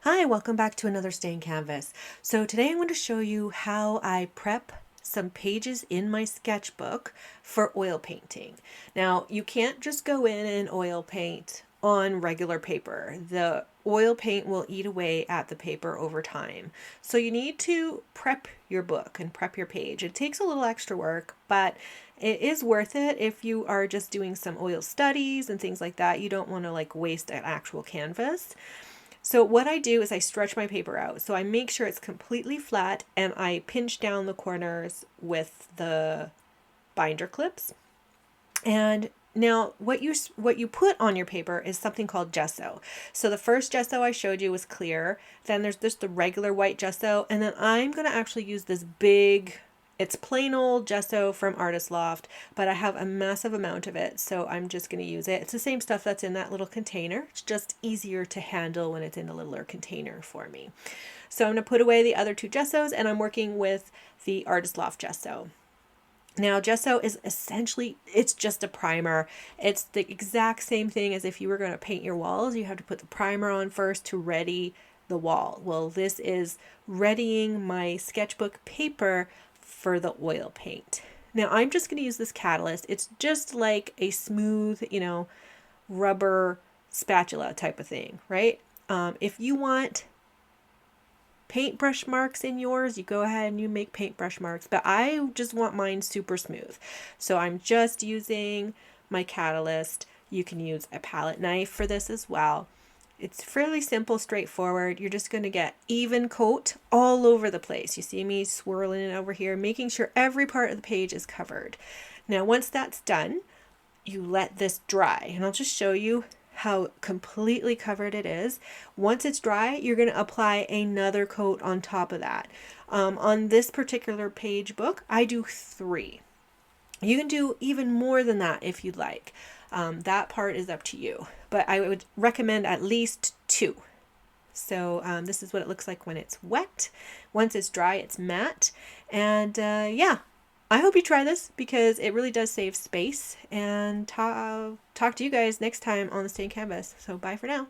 Hi, welcome back to another Stained Canvas. So today I'm going to show you how I prep some pages in my sketchbook for oil painting. Now, you can't just go in and oil paint on regular paper. The oil paint will eat away at the paper over time. So you need to prep your book and prep your page. It takes a little extra work, but it is worth it if you are just doing some oil studies and things like that. You don't want to waste an actual canvas. So what I do is I stretch my paper out. So I make sure it's completely flat and I pinch down the corners with the binder clips. And now what you put on your paper is something called gesso. So the first gesso I showed you was clear. Then there's just the regular white gesso, and then I'm going to actually use this big, it's plain old gesso from Artist Loft, but I have a massive amount of it, so I'm just going to use it. It's the same stuff that's in that little container. It's just easier to handle when it's in a littler container for me. So I'm going to put away the other two gessos, and I'm working with the Artist Loft gesso. Now, gesso is essentially, it's just a primer. It's the exact same thing as if you were going to paint your walls. You have to put the primer on first to ready the wall. Well, this is readying my sketchbook paper for the oil paint. Now, I'm just going to use this catalyst. It's just like a smooth, rubber spatula type of thing, right? If you want paintbrush marks in yours, you go ahead and you make paintbrush marks, but I just want mine super smooth. So I'm just using my catalyst. You can use a palette knife for this as well. It's fairly simple, straightforward. You're just going to get even coat all over the place. You see me swirling it over here, making sure every part of the page is covered. Now, once that's done, you let this dry, and I'll just show you how completely covered it is. Once it's dry, you're going to apply another coat on top of that. On this particular page book, I do 3. You can do even more than that if you'd like. That part is up to you, but I would recommend at least 2. So this is what it looks like when it's wet. Once it's dry, it's matte. And yeah, I hope you try this because it really does save space. And talk to you guys next time on the Stained Canvas. So bye for now.